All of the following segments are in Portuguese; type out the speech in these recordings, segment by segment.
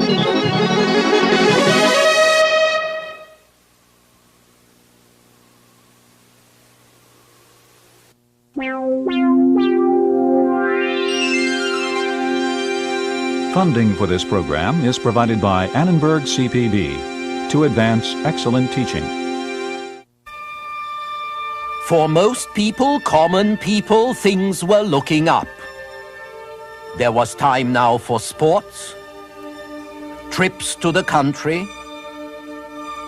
Funding for this program is provided by Annenberg CPB to advance excellent teaching. For most people, common people, things were looking up. There was time now for sports, trips to the country.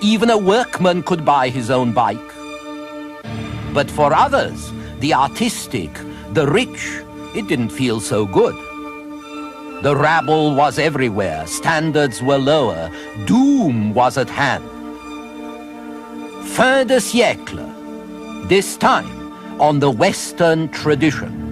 Even a workman could buy his own bike. But for others, the artistic, the rich, it didn't feel so good. The rabble was everywhere, standards were lower, doom was at hand. Fin de siècle, this time on the Western tradition.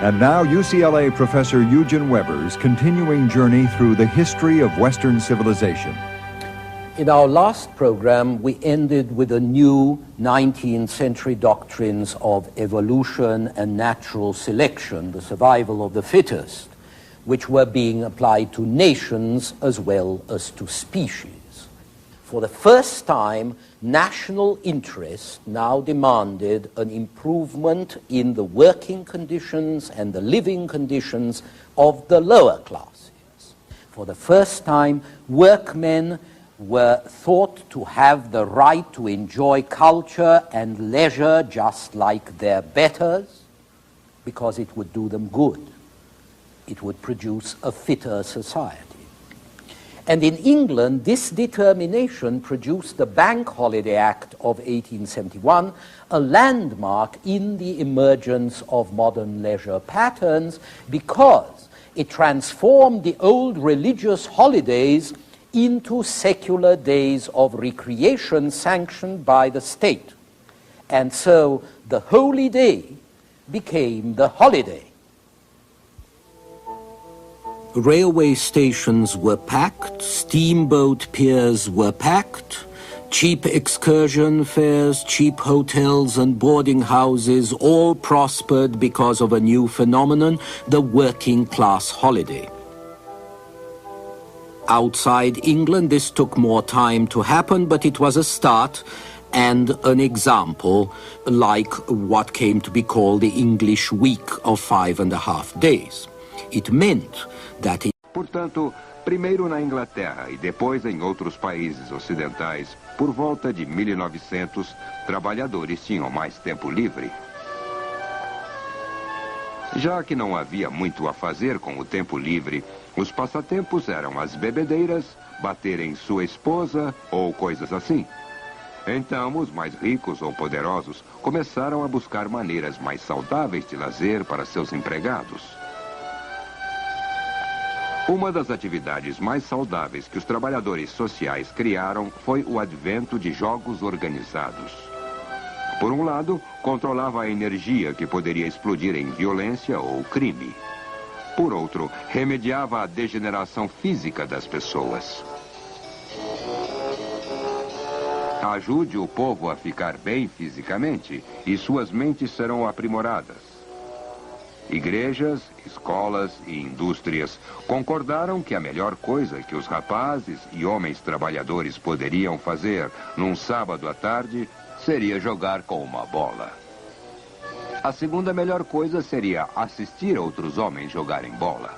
And now UCLA professor Eugen Weber's continuing journey through the history of Western civilization. In our last program, we ended with the new 19th century doctrines of evolution and natural selection, the survival of the fittest, which were being applied to nations as well as to species. For the first time, national interest now demanded an improvement in the working conditions and the living conditions of the lower classes. For the first time, workmen were thought to have the right to enjoy culture and leisure just like their betters, because it would do them good. It would produce a fitter society. And in England, this determination produced the Bank Holiday Act of 1871, a landmark in the emergence of modern leisure patterns, because it transformed the old religious holidays into secular days of recreation sanctioned by the state. And so the holy day became the holiday. Railway stations were packed, steamboat piers were packed, cheap excursion fares, cheap hotels and boarding houses all prospered because of a new phenomenon, the working class holiday. Outside England, this took more time to happen, but it was a start and an example, like what came to be called the English week of 5.5 days. It meant that Portanto, primeiro na Inglaterra e depois em outros países ocidentais, por volta de 1900, trabalhadores tinham mais tempo livre. Já que não havia muito a fazer com o tempo livre, os passatempos eram as bebedeiras, bater em sua esposa ou coisas assim. Então, os mais ricos ou poderosos começaram a buscar maneiras mais saudáveis de lazer para seus empregados. Uma das atividades mais saudáveis que os trabalhadores sociais criaram foi o advento de jogos organizados. Por um lado, controlava a energia que poderia explodir em violência ou crime. Por outro, remediava a degeneração física das pessoas. Ajude o povo a ficar bem fisicamente e suas mentes serão aprimoradas. Igrejas, escolas e indústrias concordaram que a melhor coisa que os rapazes e homens trabalhadores poderiam fazer num sábado à tarde seria jogar com uma bola. A segunda melhor coisa seria assistir outros homens jogarem bola.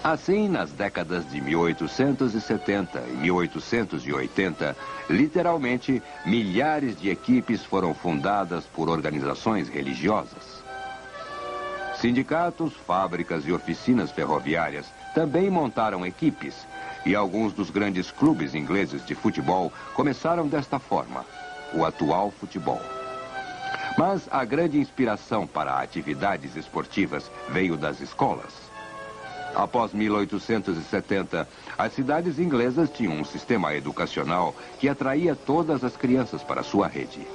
Assim, nas décadas de 1870 e 1880, literalmente, milhares de equipes foram fundadas por organizações religiosas. Sindicatos, fábricas e oficinas ferroviárias também montaram equipes, e alguns dos grandes clubes ingleses de futebol começaram desta forma, o atual futebol. Mas a grande inspiração para atividades esportivas veio das escolas. Após 1870, as cidades inglesas tinham um sistema educacional que atraía todas as crianças para sua rede.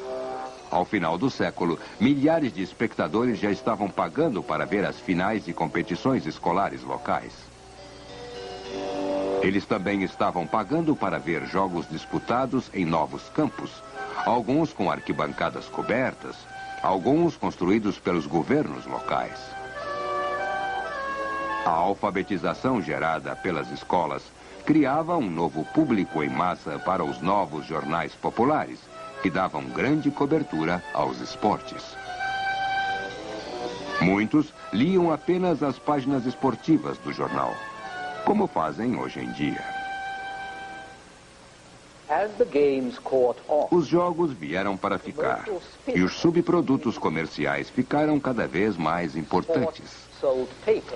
Ao final do século, milhares de espectadores já estavam pagando para ver as finais de competições escolares locais. Eles também estavam pagando para ver jogos disputados em novos campos, alguns com arquibancadas cobertas, alguns construídos pelos governos locais. A alfabetização gerada pelas escolas criava um novo público em massa para os novos jornais populares, que davam grande cobertura aos esportes. Muitos liam apenas as páginas esportivas do jornal, como fazem hoje em dia. Os jogos vieram para ficar, e os subprodutos comerciais ficaram cada vez mais importantes.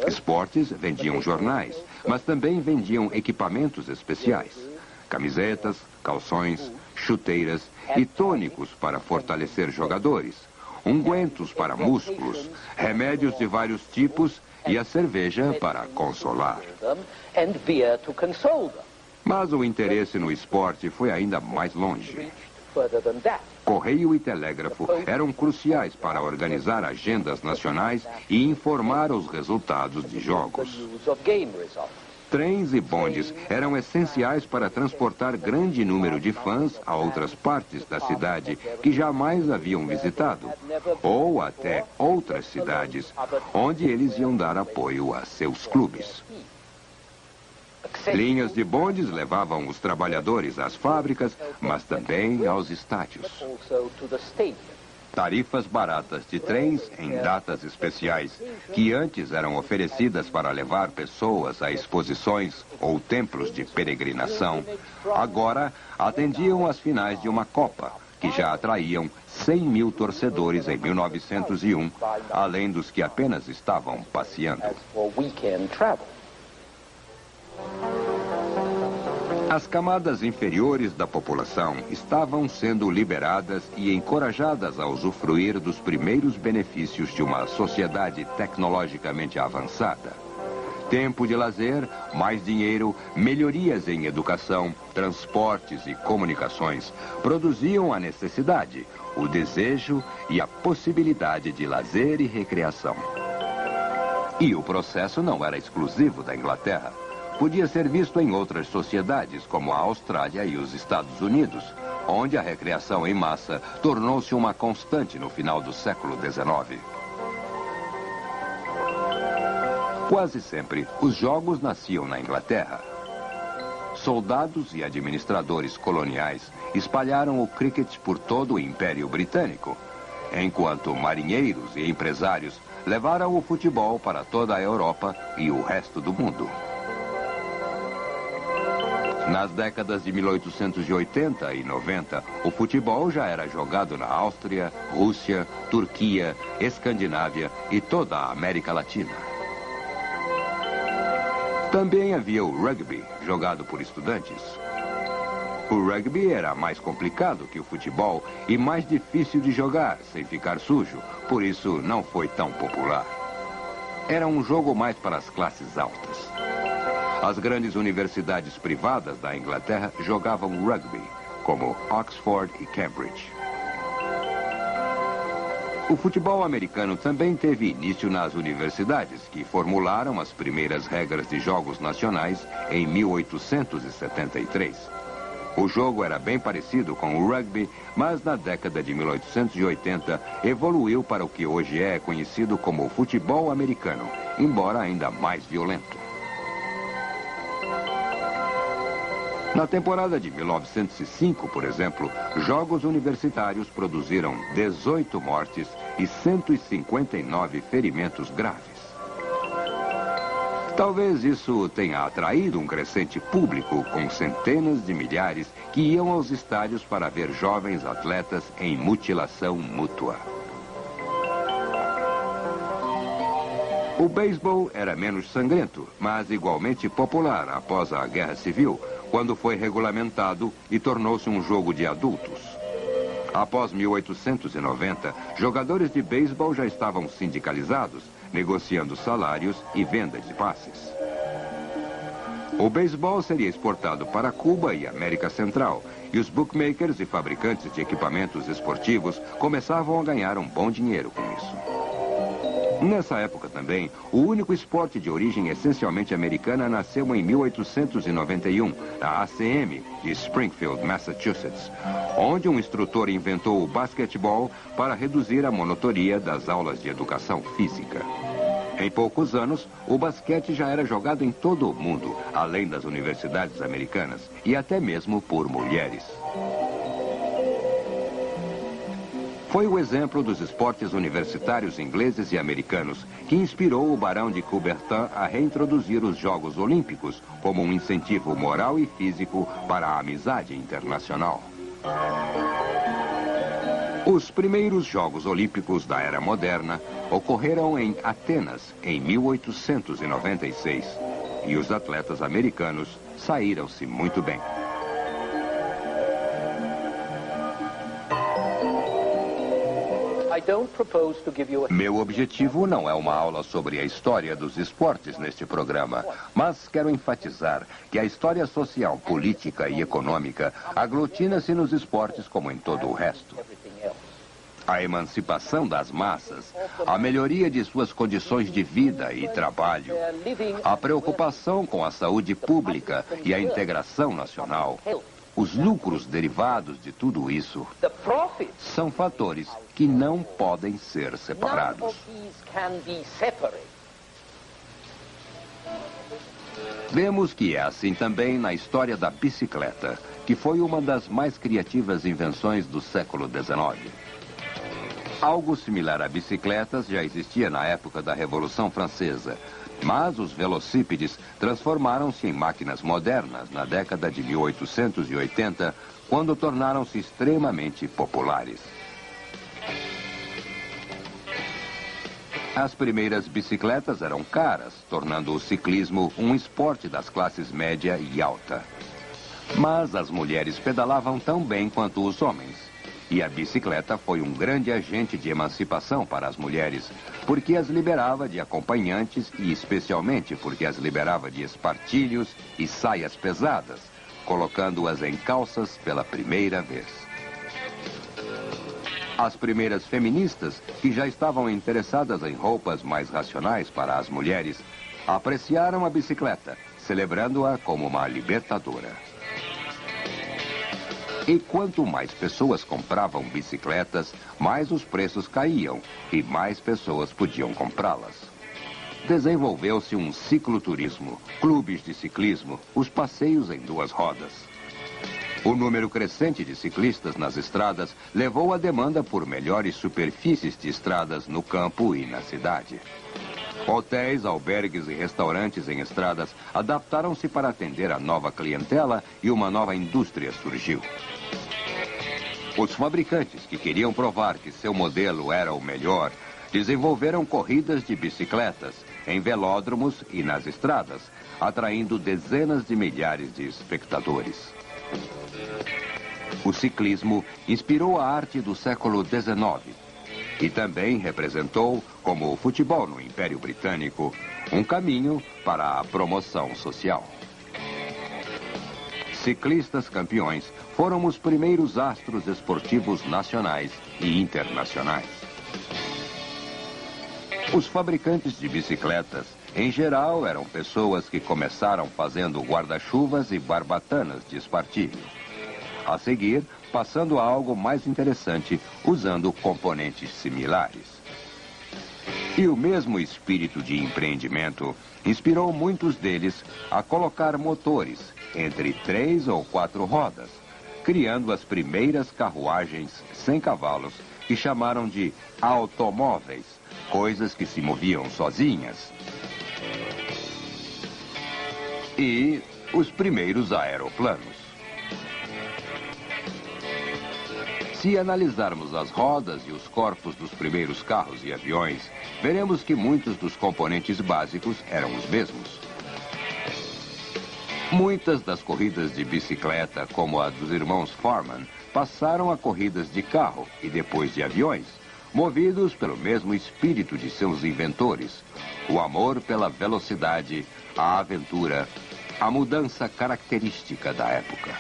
Esportes vendiam jornais, mas também vendiam equipamentos especiais, camisetas, calções, chuteiras e tônicos para fortalecer jogadores, ungüentos para músculos, remédios de vários tipos e a cerveja para consolar. Mas o interesse no esporte foi ainda mais longe. Correio e telégrafo eram cruciais para organizar agendas nacionais e informar os resultados de jogos. Trens e bondes eram essenciais para transportar grande número de fãs a outras partes da cidade que jamais haviam visitado, ou até outras cidades, onde eles iam dar apoio a seus clubes. Linhas de bondes levavam os trabalhadores às fábricas, mas também aos estádios. Tarifas baratas de trens em datas especiais, que antes eram oferecidas para levar pessoas a exposições ou templos de peregrinação, agora atendiam às finais de uma Copa, que já atraíam 100 mil torcedores em 1901, além dos que apenas estavam passeando. As camadas inferiores da população estavam sendo liberadas e encorajadas a usufruir dos primeiros benefícios de uma sociedade tecnologicamente avançada. Tempo de lazer, mais dinheiro, melhorias em educação, transportes e comunicações produziam a necessidade, o desejo e a possibilidade de lazer e recreação. E o processo não era exclusivo da Inglaterra. Podia ser visto em outras sociedades, como a Austrália e os Estados Unidos, onde a recreação em massa tornou-se uma constante no final do século XIX. Quase sempre, os jogos nasciam na Inglaterra. Soldados e administradores coloniais espalharam o cricket por todo o Império Britânico, enquanto marinheiros e empresários levaram o futebol para toda a Europa e o resto do mundo. Nas décadas de 1880 e 90, o futebol já era jogado na Áustria, Rússia, Turquia, Escandinávia e toda a América Latina. Também havia o rugby, jogado por estudantes. O rugby era mais complicado que o futebol e mais difícil de jogar sem ficar sujo, por isso não foi tão popular. Era um jogo mais para as classes altas. As grandes universidades privadas da Inglaterra jogavam rugby, como Oxford e Cambridge. O futebol americano também teve início nas universidades, que formularam as primeiras regras de jogos nacionais em 1873. O jogo era bem parecido com o rugby, mas na década de 1880 evoluiu para o que hoje é conhecido como futebol americano, embora ainda mais violento. Na temporada de 1905, por exemplo, jogos universitários produziram 18 mortes e 159 ferimentos graves. Talvez isso tenha atraído um crescente público com centenas de milhares que iam aos estádios para ver jovens atletas em mutilação mútua. O beisebol era menos sangrento, mas igualmente popular após a Guerra Civil, quando foi regulamentado e tornou-se um jogo de adultos. Após 1890, jogadores de beisebol já estavam sindicalizados, negociando salários e venda de passes. O beisebol seria exportado para Cuba e América Central, e os bookmakers e fabricantes de equipamentos esportivos começavam a ganhar um bom dinheiro com isso. Nessa época também, o único esporte de origem essencialmente americana nasceu em 1891, na ACM de Springfield, Massachusetts, onde um instrutor inventou o basquetebol para reduzir a monotonia das aulas de educação física. Em poucos anos, o basquete já era jogado em todo o mundo, além das universidades americanas, e até mesmo por mulheres. Foi o exemplo dos esportes universitários ingleses e americanos que inspirou o barão de Coubertin a reintroduzir os Jogos Olímpicos como um incentivo moral e físico para a amizade internacional. Os primeiros Jogos Olímpicos da Era Moderna ocorreram em Atenas em 1896 e os atletas americanos saíram-se muito bem. Meu objetivo não é uma aula sobre a história dos esportes neste programa, mas quero enfatizar que a história social, política e econômica aglutina-se nos esportes como em todo o resto. A emancipação das massas, a melhoria de suas condições de vida e trabalho, a preocupação com a saúde pública e a integração nacional, os lucros derivados de tudo isso são fatores que não podem ser separados. Vemos que é assim também na história da bicicleta, que foi uma das mais criativas invenções do século XIX. Algo similar a bicicletas já existia na época da Revolução Francesa, mas os velocípedes transformaram-se em máquinas modernas na década de 1880, quando tornaram-se extremamente populares. As primeiras bicicletas eram caras, tornando o ciclismo um esporte das classes média e alta. Mas as mulheres pedalavam tão bem quanto os homens. E a bicicleta foi um grande agente de emancipação para as mulheres, porque as liberava de acompanhantes e especialmente porque as liberava de espartilhos e saias pesadas, colocando-as em calças pela primeira vez. As primeiras feministas, que já estavam interessadas em roupas mais racionais para as mulheres, apreciaram a bicicleta, celebrando-a como uma libertadora. E quanto mais pessoas compravam bicicletas, mais os preços caíam e mais pessoas podiam comprá-las. Desenvolveu-se um cicloturismo, clubes de ciclismo, os passeios em duas rodas. O número crescente de ciclistas nas estradas levou a demanda por melhores superfícies de estradas no campo e na cidade. Hotéis, albergues e restaurantes em estradas adaptaram-se para atender a nova clientela e uma nova indústria surgiu. Os fabricantes que queriam provar que seu modelo era o melhor, desenvolveram corridas de bicicletas em velódromos e nas estradas, atraindo dezenas de milhares de espectadores. O ciclismo inspirou a arte do século XIX e também representou, como o futebol no Império Britânico, um caminho para a promoção social. Ciclistas campeões foram os primeiros astros esportivos nacionais e internacionais. Os fabricantes de bicicletas, em geral, eram pessoas que começaram fazendo guarda-chuvas e barbatanas de espartilho. A seguir, passando a algo mais interessante, usando componentes similares. E o mesmo espírito de empreendimento inspirou muitos deles a colocar motores entre 3 ou 4 rodas, criando as primeiras carruagens sem cavalos que chamaram de automóveis, coisas que se moviam sozinhas. E os primeiros aeroplanos. Se analisarmos as rodas e os corpos dos primeiros carros e aviões, veremos que muitos dos componentes básicos eram os mesmos. Muitas das corridas de bicicleta, como a dos irmãos Farman, passaram a corridas de carro e depois de aviões, movidos pelo mesmo espírito de seus inventores, o amor pela velocidade, a aventura, a mudança característica da época.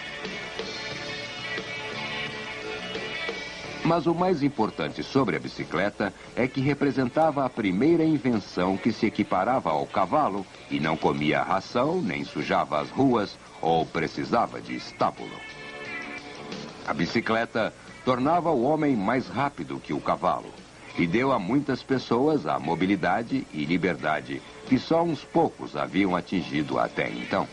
Mas o mais importante sobre a bicicleta é que representava a primeira invenção que se equiparava ao cavalo e não comia ração, nem sujava as ruas ou precisava de estábulo. A bicicleta tornava o homem mais rápido que o cavalo e deu a muitas pessoas a mobilidade e liberdade que só uns poucos haviam atingido até então.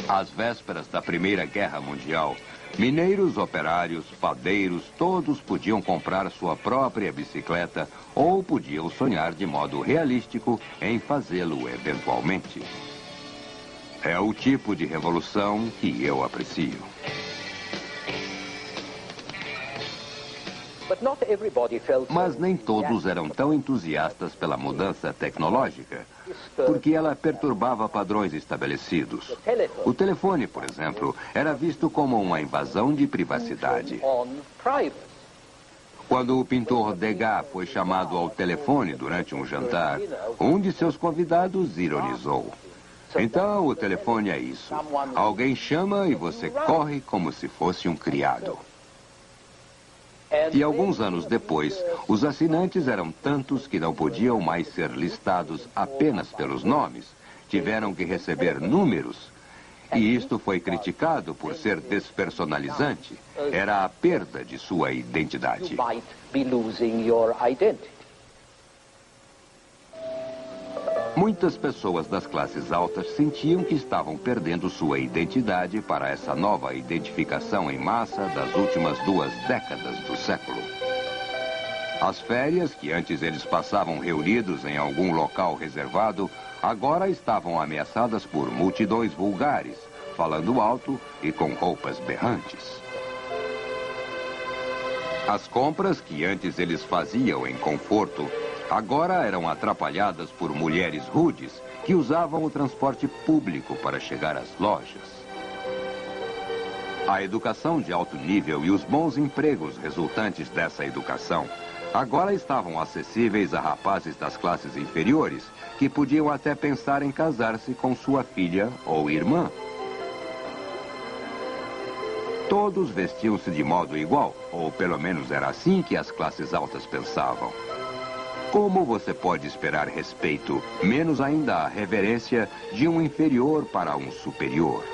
Às vésperas da Primeira Guerra Mundial, mineiros, operários, padeiros, todos podiam comprar sua própria bicicleta ou podiam sonhar de modo realístico em fazê-lo eventualmente. É o tipo de revolução que eu aprecio. Mas nem todos eram tão entusiastas pela mudança tecnológica, porque ela perturbava padrões estabelecidos. O telefone, por exemplo, era visto como uma invasão de privacidade. Quando o pintor Degas foi chamado ao telefone durante um jantar, um de seus convidados ironizou: "Então, o telefone é isso. Alguém chama e você corre como se fosse um criado." E alguns anos depois, os assinantes eram tantos que não podiam mais ser listados apenas pelos nomes. Tiveram que receber números. E isto foi criticado por ser despersonalizante. Era a perda de sua identidade. Muitas pessoas das classes altas sentiam que estavam perdendo sua identidade para essa nova identificação em massa das últimas 2 décadas do século. As férias, que antes eles passavam reunidos em algum local reservado, agora estavam ameaçadas por multidões vulgares, falando alto e com roupas berrantes. As compras que antes eles faziam em conforto agora eram atrapalhadas por mulheres rudes que usavam o transporte público para chegar às lojas. A educação de alto nível e os bons empregos resultantes dessa educação agora estavam acessíveis a rapazes das classes inferiores que podiam até pensar em casar-se com sua filha ou irmã. Todos vestiam-se de modo igual, ou pelo menos era assim que as classes altas pensavam. Como você pode esperar respeito, menos ainda a reverência, de um inferior para um superior?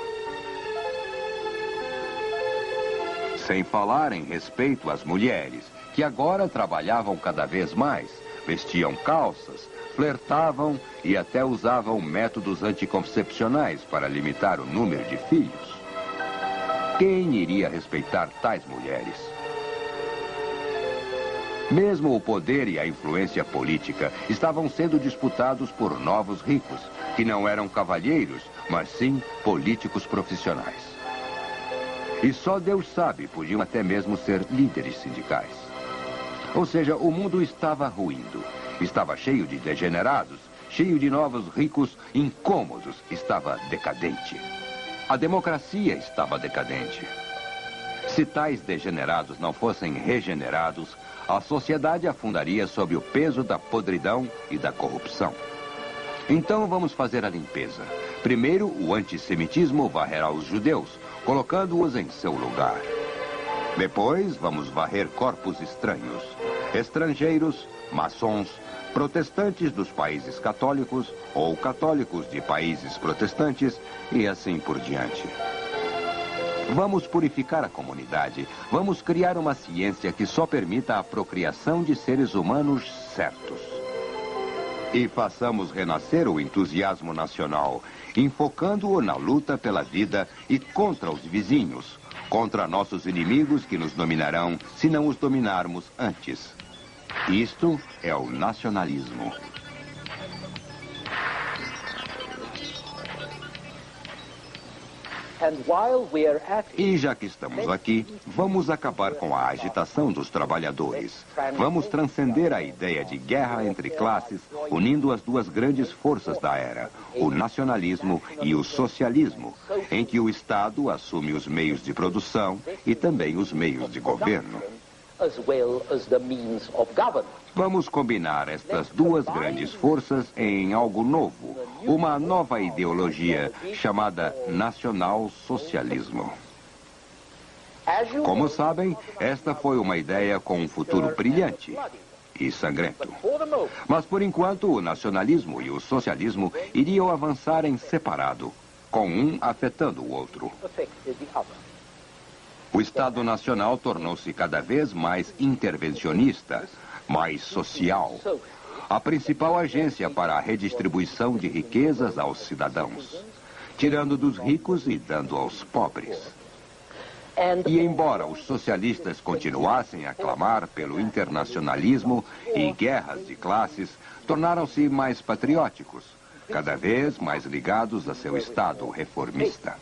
Sem falar em respeito às mulheres, que agora trabalhavam cada vez mais, vestiam calças, flertavam e até usavam métodos anticoncepcionais para limitar o número de filhos. Quem iria respeitar tais mulheres? Mesmo o poder e a influência política estavam sendo disputados por novos ricos, que não eram cavalheiros, mas sim políticos profissionais. E só Deus sabe, podiam até mesmo ser líderes sindicais. Ou seja, o mundo estava ruindo. Estava cheio de degenerados, cheio de novos ricos incômodos, estava decadente. A democracia estava decadente. Se tais degenerados não fossem regenerados, a sociedade afundaria sob o peso da podridão e da corrupção. Então vamos fazer a limpeza. Primeiro, o antissemitismo varrerá os judeus, colocando-os em seu lugar. Depois, vamos varrer corpos estranhos, estrangeiros, maçons, protestantes dos países católicos ou católicos de países protestantes e assim por diante. Vamos purificar a comunidade. Vamos criar uma ciência que só permita a procriação de seres humanos certos. E façamos renascer o entusiasmo nacional, enfocando-o na luta pela vida e contra os vizinhos, contra nossos inimigos que nos dominarão se não os dominarmos antes. Isto é o nacionalismo. E já que estamos aqui, vamos acabar com a agitação dos trabalhadores. Vamos transcender a ideia de guerra entre classes, unindo as duas grandes forças da era, o nacionalismo e o socialismo, em que o Estado assume os meios de produção e também os meios de governo. Vamos combinar estas duas grandes forças em algo novo, uma nova ideologia chamada nacional-socialismo. Como sabem, esta foi uma ideia com um futuro brilhante e sangrento. Mas, por enquanto, o nacionalismo e o socialismo iriam avançar em separado, com um afetando o outro. O Estado Nacional tornou-se cada vez mais intervencionista, mais social. A principal agência para a redistribuição de riquezas aos cidadãos, tirando dos ricos e dando aos pobres. E embora os socialistas continuassem a clamar pelo internacionalismo e guerras de classes, tornaram-se mais patrióticos, cada vez mais ligados a seu Estado reformista.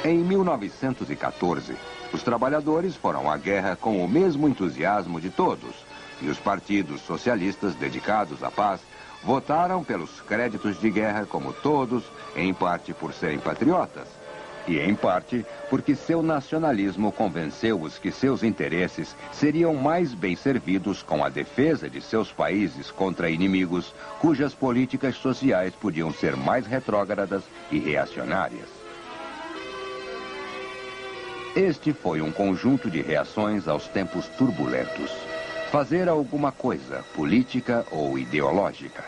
Em 1914, os trabalhadores foram à guerra com o mesmo entusiasmo de todos, e os partidos socialistas dedicados à paz votaram pelos créditos de guerra como todos, em parte por serem patriotas, e em parte porque seu nacionalismo convenceu-os que seus interesses seriam mais bem servidos com a defesa de seus países contra inimigos cujas políticas sociais podiam ser mais retrógradas e reacionárias. Este foi um conjunto de reações aos tempos turbulentos. Fazer alguma coisa, política ou ideológica.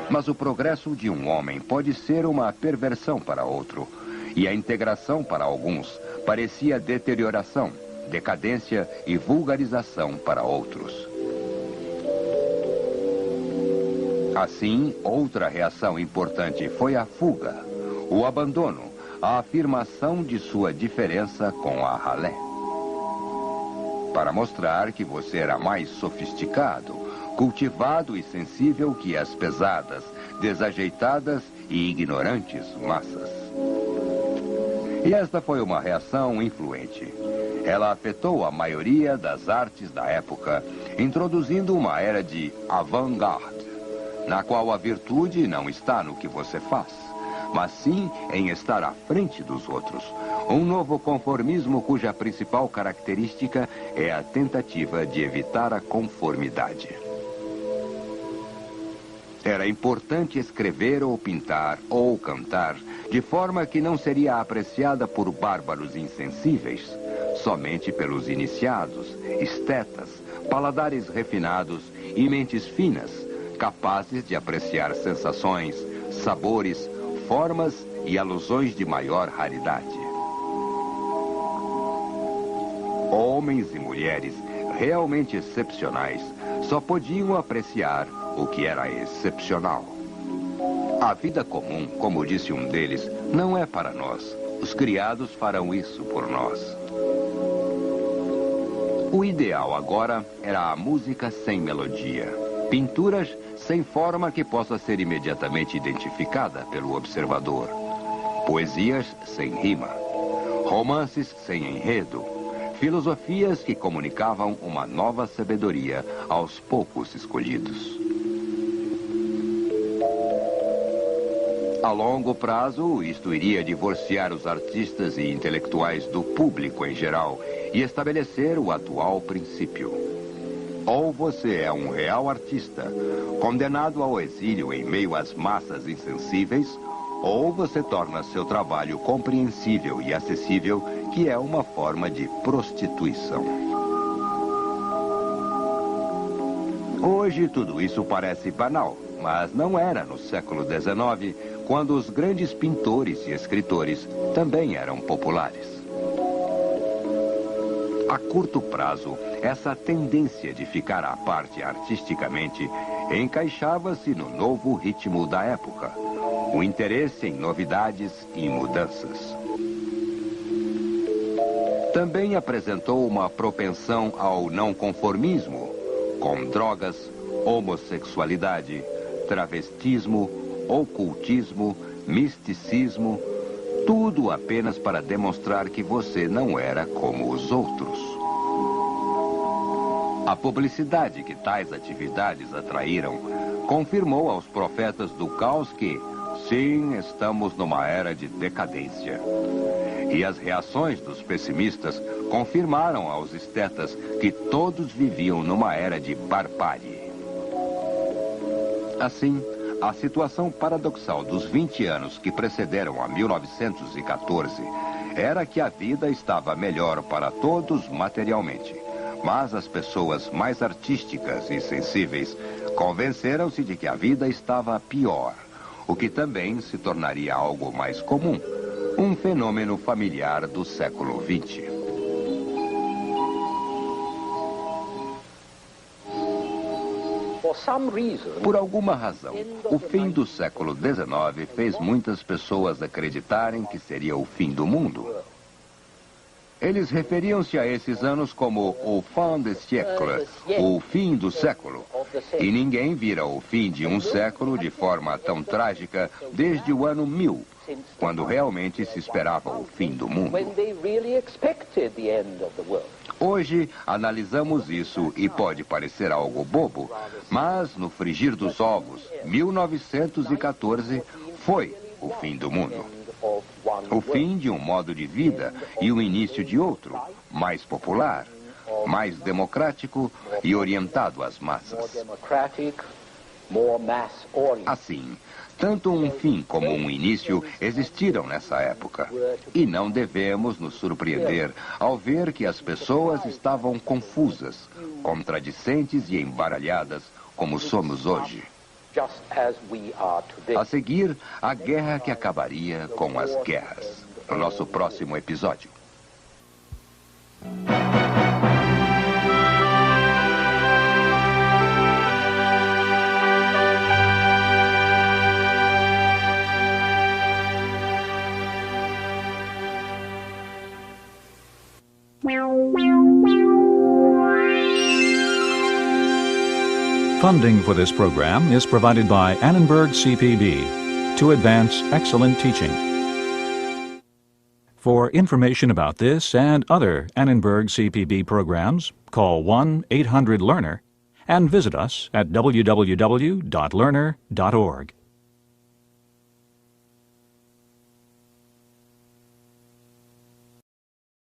Mas o progresso de um homem pode ser uma perversão para outro. E a integração para alguns parecia deterioração, decadência e vulgarização para outros. Assim, outra reação importante foi a fuga, o abandono, a afirmação de sua diferença com a ralé. Para mostrar que você era mais sofisticado, cultivado e sensível que as pesadas, desajeitadas e ignorantes massas. E esta foi uma reação influente. Ela afetou a maioria das artes da época, introduzindo uma era de avant-garde, na qual a virtude não está no que você faz, mas sim em estar à frente dos outros. Um novo conformismo cuja principal característica é a tentativa de evitar a conformidade. Era importante escrever ou pintar ou cantar de forma que não seria apreciada por bárbaros insensíveis, somente pelos iniciados, estetas, paladares refinados e mentes finas, capazes de apreciar sensações, sabores, formas e alusões de maior raridade. Homens e mulheres realmente excepcionais só podiam apreciar o que era excepcional. A vida comum, como disse um deles, não é para nós. Os criados farão isso por nós. O ideal agora era a música sem melodia, pinturas sem forma que possa ser imediatamente identificada pelo observador, poesias sem rima, romances sem enredo, filosofias que comunicavam uma nova sabedoria aos poucos escolhidos. A longo prazo, isto iria divorciar os artistas e intelectuais do público em geral e estabelecer o atual princípio. Ou você é um real artista, condenado ao exílio em meio às massas insensíveis, ou você torna seu trabalho compreensível e acessível, que é uma forma de prostituição. Hoje tudo isso parece banal, mas não era no século XIX, quando os grandes pintores e escritores também eram populares. A curto prazo, essa tendência de ficar à parte artisticamente encaixava-se no novo ritmo da época, o interesse em novidades e mudanças. Também apresentou uma propensão ao não conformismo, com drogas, homossexualidade, travestismo, ocultismo, misticismo, tudo apenas para demonstrar que você não era como os outros. A publicidade que tais atividades atraíram confirmou aos profetas do caos que, sim, estamos numa era de decadência. E as reações dos pessimistas confirmaram aos estetas que todos viviam numa era de barbárie. Assim, a situação paradoxal dos 20 anos que precederam a 1914 era que a vida estava melhor para todos materialmente, mas as pessoas mais artísticas e sensíveis convenceram-se de que a vida estava pior, o que também se tornaria algo mais comum, um fenômeno familiar do século XX. Por alguma razão, o fim do século XIX fez muitas pessoas acreditarem que seria o fim do mundo. Eles referiam-se a esses anos como o fin de siècle, o fim do século. E ninguém vira o fim de um século de forma tão trágica desde o ano 1000, quando realmente se esperava o fim do mundo. Hoje, analisamos isso e pode parecer algo bobo, mas no frigir dos ovos, 1914 foi o fim do mundo. O fim de um modo de vida e o início de outro, mais popular, mais democrático e orientado às massas. Assim, tanto um fim como um início existiram nessa época. E não devemos nos surpreender ao ver que as pessoas estavam confusas, contradicentes e embaralhadas como somos hoje. A seguir, a guerra que acabaria com as guerras. No nosso próximo episódio. Funding for this program is provided by Annenberg CPB to advance excellent teaching. For information about this and other Annenberg CPB programs, call 1-800-LEARNER and visit us at www.learner.org.